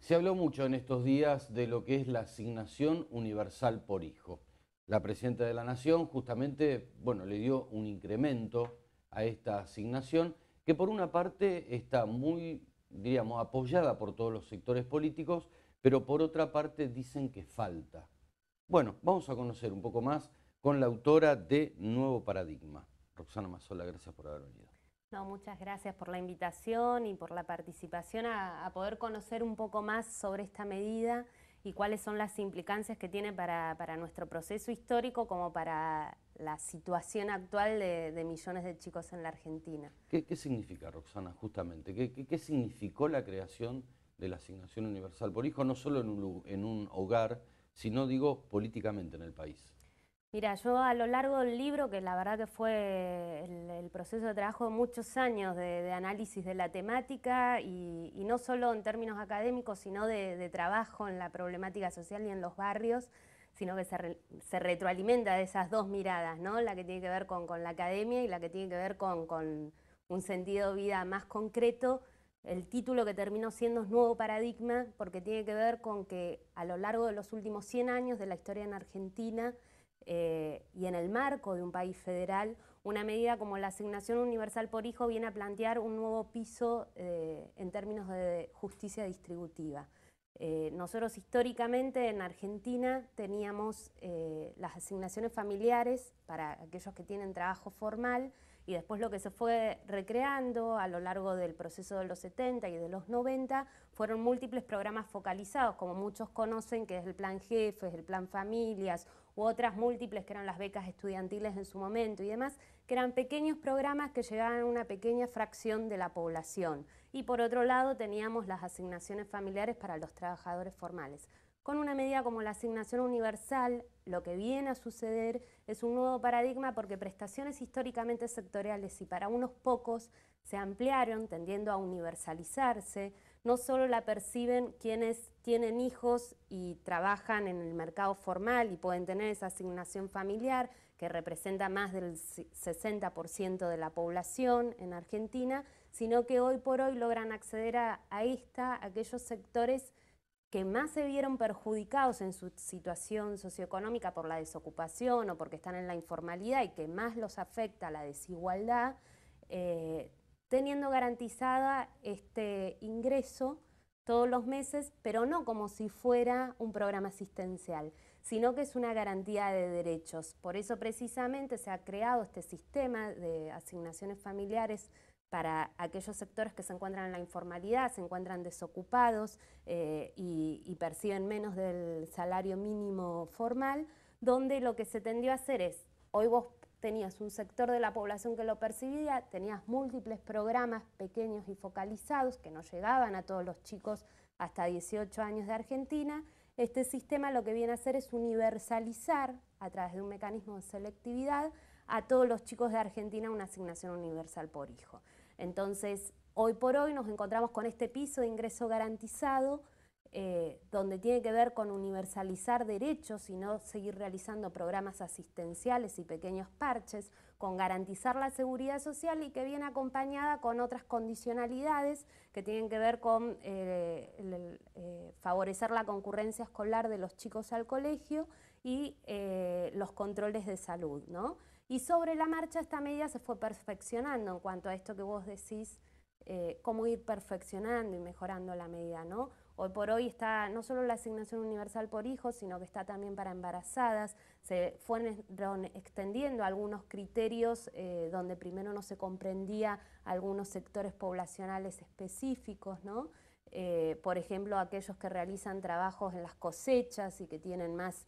Se habló mucho en estos días de lo que es la asignación universal por hijo. La Presidenta de la Nación justamente, bueno, le dio un incremento a esta asignación que por una parte está muy, diríamos, apoyada por todos los sectores políticos, pero por otra parte dicen que falta. Bueno, vamos a conocer un poco más con la autora de Nuevo Paradigma. Roxana Mazzola, gracias por haber venido. No, muchas gracias por la invitación y por la participación a poder conocer un poco más sobre esta medida y cuáles son las implicancias que tiene para nuestro proceso histórico como para la situación actual de millones de chicos en la Argentina. ¿Qué significa, Roxana, justamente? ¿Qué significó la creación de la asignación universal por hijo, no solo en un hogar, sino, digo, políticamente en el país? Mira, yo a lo largo del libro, que la verdad que fue el proceso de trabajo de muchos años de análisis de la temática y no solo en términos académicos, sino de trabajo en la problemática social y en los barrios, sino que se retroalimenta de esas dos miradas, ¿no? La que tiene que ver con la academia y la que tiene que ver con un sentido de vida más concreto. El título que terminó siendo es Nuevo Paradigma, porque tiene que ver con que a lo largo de los últimos 100 años de la historia en Argentina, y en el marco de un país federal, una medida como la asignación universal por hijo viene a plantear un nuevo piso en términos de justicia distributiva. Nosotros históricamente en Argentina teníamos las asignaciones familiares para aquellos que tienen trabajo formal, y después lo que se fue recreando a lo largo del proceso de los 70 y de los 90 fueron múltiples programas focalizados, como muchos conocen, que es el Plan Jefes, el Plan Familias, u otras múltiples que eran las becas estudiantiles en su momento y demás, que eran pequeños programas que llegaban a una pequeña fracción de la población. Y por otro lado teníamos las asignaciones familiares para los trabajadores formales. Con una medida como la asignación universal, lo que viene a suceder es un nuevo paradigma porque prestaciones históricamente sectoriales y para unos pocos se ampliaron, tendiendo a universalizarse. No solo la perciben quienes tienen hijos y trabajan en el mercado formal y pueden tener esa asignación familiar, que representa más del 60% de la población en Argentina, sino que hoy por hoy logran acceder a aquellos sectores que más se vieron perjudicados en su situación socioeconómica por la desocupación o porque están en la informalidad y que más los afecta la desigualdad, teniendo garantizada este ingreso todos los meses, pero no como si fuera un programa asistencial, sino que es una garantía de derechos. Por eso precisamente se ha creado este sistema de asignaciones familiares para aquellos sectores que se encuentran en la informalidad, se encuentran desocupados y perciben menos del salario mínimo formal, donde lo que se tendió a hacer es, hoy vos tenías un sector de la población que lo percibía, tenías múltiples programas pequeños y focalizados que no llegaban a todos los chicos hasta 18 años de Argentina. Este sistema lo que viene a hacer es universalizar, a través de un mecanismo de selectividad, a todos los chicos de Argentina una asignación universal por hijo. Entonces, hoy por hoy nos encontramos con este piso de ingreso garantizado, donde tiene que ver con universalizar derechos y no seguir realizando programas asistenciales y pequeños parches, con garantizar la seguridad social y que viene acompañada con otras condicionalidades que tienen que ver con favorecer la concurrencia escolar de los chicos al colegio y los controles de salud, ¿no? Y sobre la marcha esta medida se fue perfeccionando en cuanto a esto que vos decís, cómo ir perfeccionando y mejorando la medida, ¿no? Hoy por hoy está no solo la asignación universal por hijos, sino que está también para embarazadas. Se fueron extendiendo algunos criterios donde primero no se comprendía algunos sectores poblacionales específicos, ¿no? Por ejemplo, aquellos que realizan trabajos en las cosechas y que tienen más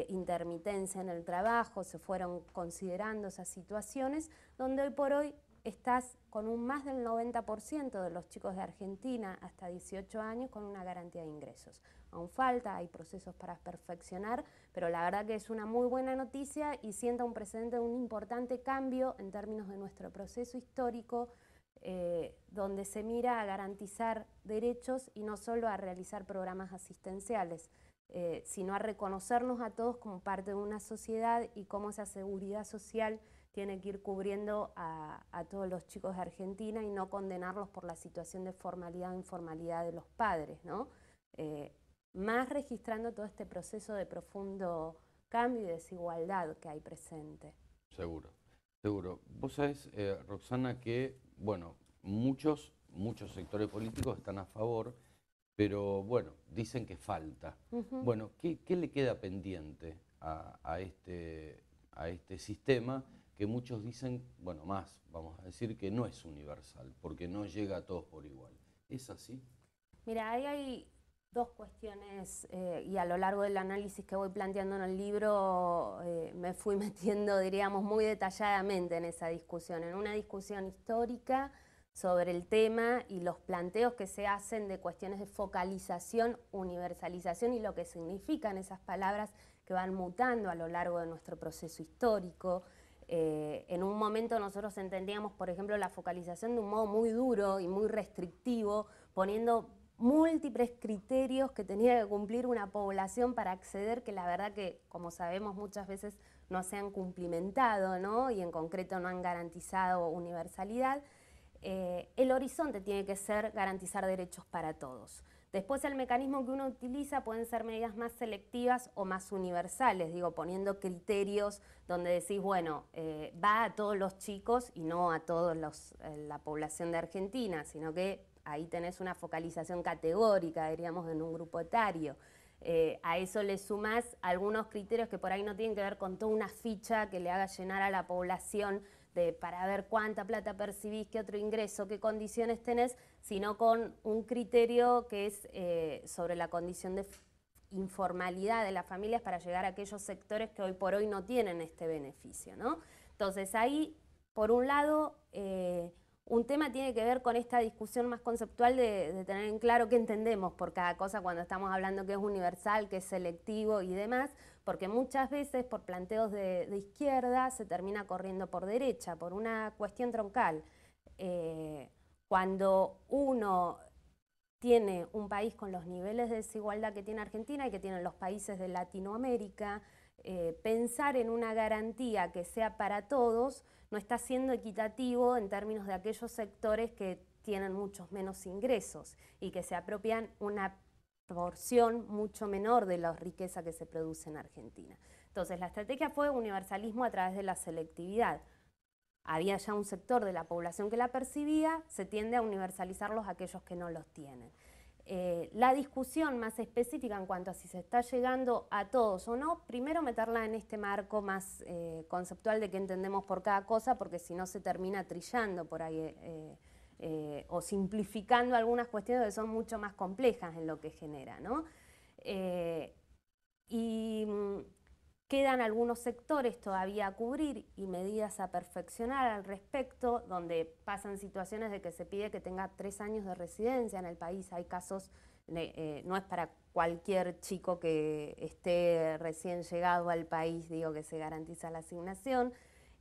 intermitencia en el trabajo, se fueron considerando esas situaciones, donde hoy por hoy estás con un más del 90% de los chicos de Argentina hasta 18 años con una garantía de ingresos. Aún falta, hay procesos para perfeccionar, pero la verdad que es una muy buena noticia y sienta un precedente de un importante cambio en términos de nuestro proceso histórico, donde se mira a garantizar derechos y no solo a realizar programas asistenciales, sino a reconocernos a todos como parte de una sociedad y cómo esa seguridad social tiene que ir cubriendo a todos los chicos de Argentina y no condenarlos por la situación de formalidad o informalidad de los padres, ¿no? Más registrando todo este proceso de profundo cambio y desigualdad que hay presente. Seguro, seguro. Vos sabés, Roxana, que, bueno, muchos sectores políticos están a favor, pero, bueno, dicen que falta. Bueno, ¿qué le queda pendiente a este sistema que muchos dicen, bueno, más, vamos a decir que no es universal, porque no llega a todos por igual? ¿Es así? Mira, ahí hay dos cuestiones y a lo largo del análisis que voy planteando en el libro me fui metiendo, diríamos, muy detalladamente en esa discusión, en una discusión histórica sobre el tema y los planteos que se hacen de cuestiones de focalización, universalización y lo que significan esas palabras que van mutando a lo largo de nuestro proceso histórico. En un momento nosotros entendíamos, por ejemplo, la focalización de un modo muy duro y muy restrictivo, poniendo múltiples criterios que tenía que cumplir una población para acceder, que la verdad que, como sabemos, muchas veces no se han cumplimentado, ¿no? Y en concreto no han garantizado universalidad. El horizonte tiene que ser garantizar derechos para todos. Después el mecanismo que uno utiliza pueden ser medidas más selectivas o más universales, digo, poniendo criterios donde decís, bueno, va a todos los chicos y no a toda la población de Argentina, sino que ahí tenés una focalización categórica, diríamos, en un grupo etario. A eso le sumás algunos criterios que por ahí no tienen que ver con toda una ficha que le haga llenar a la población para ver cuánta plata percibís, qué otro ingreso, qué condiciones tenés, sino con un criterio que es sobre la condición de informalidad de las familias para llegar a aquellos sectores que hoy por hoy no tienen este beneficio, ¿no? Entonces ahí, por un lado, un tema tiene que ver con esta discusión más conceptual de tener en claro qué entendemos por cada cosa cuando estamos hablando que es universal, que es selectivo y demás, porque muchas veces por planteos de izquierda se termina corriendo por derecha, por una cuestión troncal. Cuando uno tiene un país con los niveles de desigualdad que tiene Argentina y que tienen los países de Latinoamérica, pensar en una garantía que sea para todos no está siendo equitativo en términos de aquellos sectores que tienen muchos menos ingresos y que se apropian una porción mucho menor de la riqueza que se produce en Argentina. Entonces la estrategia fue universalismo a través de la selectividad. Había ya un sector de la población que la percibía, se tiende a universalizarlos a aquellos que no los tienen. La discusión más específica en cuanto a si se está llegando a todos o no, primero meterla en este marco más conceptual de qué entendemos por cada cosa, porque si no se termina trillando por ahí o simplificando algunas cuestiones que son mucho más complejas en lo que genera, ¿no? Quedan algunos sectores todavía a cubrir y medidas a perfeccionar al respecto, donde pasan situaciones de que se pide que tenga 3 años de residencia en el país. Hay casos, no es para cualquier chico que esté recién llegado al país, digo, que se garantiza la asignación.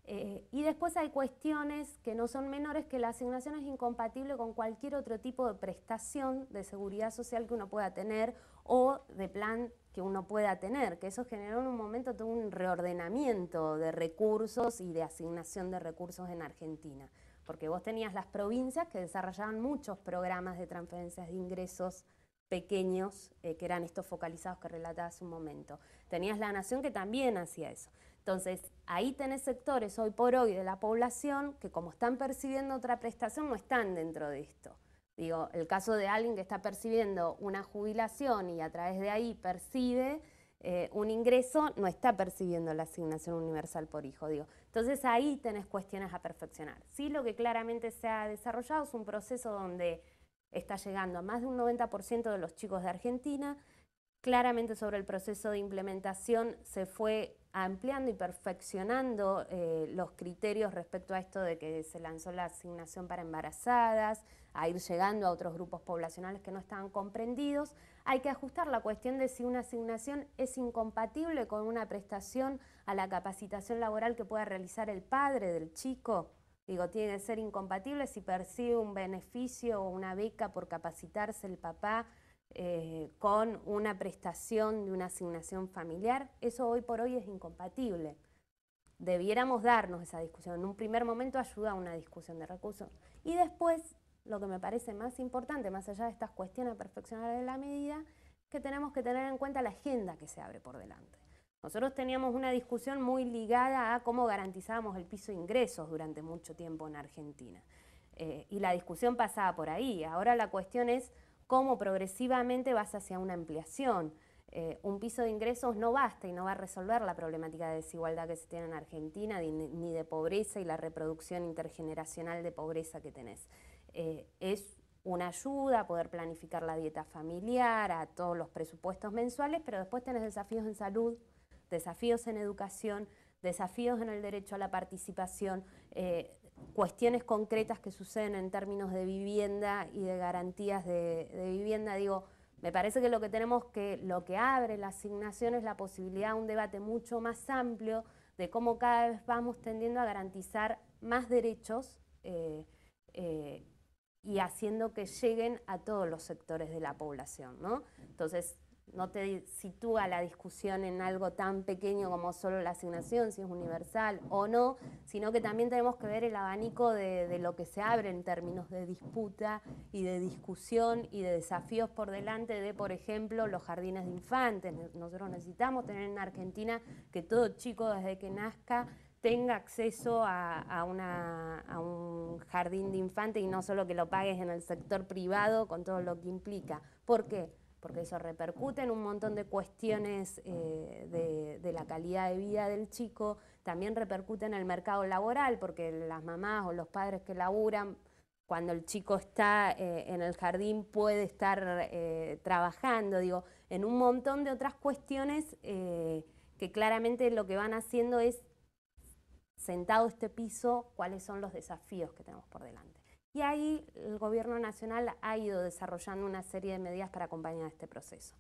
Y después hay cuestiones que no son menores, que la asignación es incompatible con cualquier otro tipo de prestación de seguridad social que uno pueda tener o de plan que uno pueda tener, que eso generó en un momento todo un reordenamiento de recursos y de asignación de recursos en Argentina, porque vos tenías las provincias que desarrollaban muchos programas de transferencias de ingresos pequeños, que eran estos focalizados que relataba hace un momento. Tenías la nación que también hacía eso. Entonces, ahí tenés sectores hoy por hoy de la población que como están percibiendo otra prestación no están dentro de esto. Digo, el caso de alguien que está percibiendo una jubilación y a través de ahí percibe un ingreso, no está percibiendo la asignación universal por hijo, digo. Entonces ahí tenés cuestiones a perfeccionar. Sí, lo que claramente se ha desarrollado es un proceso donde está llegando a más de un 90% de los chicos de Argentina. Claramente sobre el proceso de implementación se fue ampliando y perfeccionando los criterios respecto a esto de que se lanzó la asignación para embarazadas, a ir llegando a otros grupos poblacionales que no estaban comprendidos. Hay que ajustar la cuestión de si una asignación es incompatible con una prestación a la capacitación laboral que pueda realizar el padre del chico. Digo, tiene que ser incompatible si percibe un beneficio o una beca por capacitarse el papá con una prestación de una asignación familiar. Eso hoy por hoy es incompatible. debiéramos darnos esa discusión. En un primer momento ayuda a una discusión de recursos. Y después, lo que me parece más importante, más allá de estas cuestiones de perfeccionar de la medida, que tenemos que tener en cuenta la agenda que se abre por delante. Nosotros teníamos una discusión muy ligada a cómo garantizábamos el piso de ingresos durante mucho tiempo en Argentina. Y la discusión pasaba por ahí. Ahora la cuestión es cómo progresivamente vas hacia una ampliación. Un piso de ingresos no basta y no va a resolver la problemática de desigualdad que se tiene en Argentina, ni de pobreza y la reproducción intergeneracional de pobreza que tenés. Es una ayuda a poder planificar la dieta familiar, a todos los presupuestos mensuales, pero después tenés desafíos en salud, desafíos en educación, desafíos en el derecho a la participación, cuestiones concretas que suceden en términos de vivienda y de garantías de vivienda. Digo, me parece que lo que abre la asignación es la posibilidad de un debate mucho más amplio de cómo cada vez vamos tendiendo a garantizar más derechos y haciendo que lleguen a todos los sectores de la población, ¿no? Entonces, no te sitúa la discusión en algo tan pequeño como solo la asignación, si es universal o no, sino que también tenemos que ver el abanico de lo que se abre en términos de disputa y de discusión y de desafíos por delante de, por ejemplo, los jardines de infantes. Nosotros necesitamos tener en Argentina que todo chico desde que nazca tenga acceso a un jardín de infantes y no solo que lo pagues en el sector privado con todo lo que implica. ¿Por qué? Porque eso repercute en un montón de cuestiones de la calidad de vida del chico, también repercute en el mercado laboral, porque las mamás o los padres que laburan, cuando el chico está en el jardín puede estar trabajando, digo, en un montón de otras cuestiones que claramente lo que van haciendo es, sentado este piso, cuáles son los desafíos que tenemos por delante. Y ahí el Gobierno Nacional ha ido desarrollando una serie de medidas para acompañar este proceso.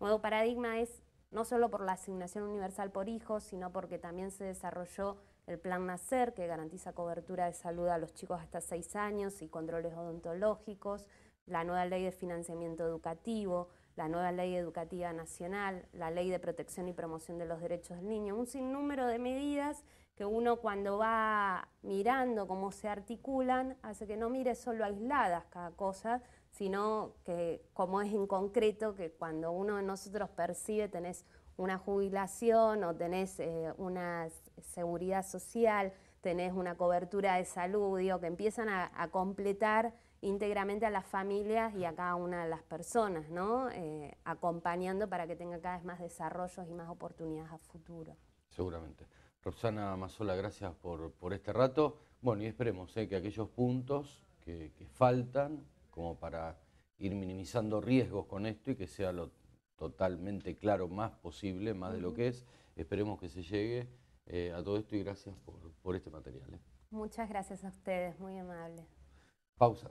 Nuevo paradigma es no solo por la asignación universal por hijo, sino porque también se desarrolló el Plan Nacer, que garantiza cobertura de salud a los chicos hasta 6 años y controles odontológicos, la nueva ley de financiamiento educativo, la nueva ley educativa nacional, la ley de protección y promoción de los derechos del niño, un sinnúmero de medidas que uno cuando va mirando cómo se articulan, hace que no mire solo aisladas cada cosa, sino que como es en concreto, que cuando uno de nosotros percibe tenés una jubilación o tenés una seguridad social, tenés una cobertura de salud, digo, que empiezan a completar íntegramente a las familias y a cada una de las personas, ¿no? Acompañando para que tenga cada vez más desarrollos y más oportunidades a futuro. Seguramente. Roxana Mazzola, gracias por este rato. Bueno, y esperemos que aquellos puntos que faltan, como para ir minimizando riesgos con esto y que sea lo totalmente claro más posible, más de lo que es, esperemos que se llegue a todo esto y gracias por este material. Muchas gracias a ustedes, muy amable. Pausa.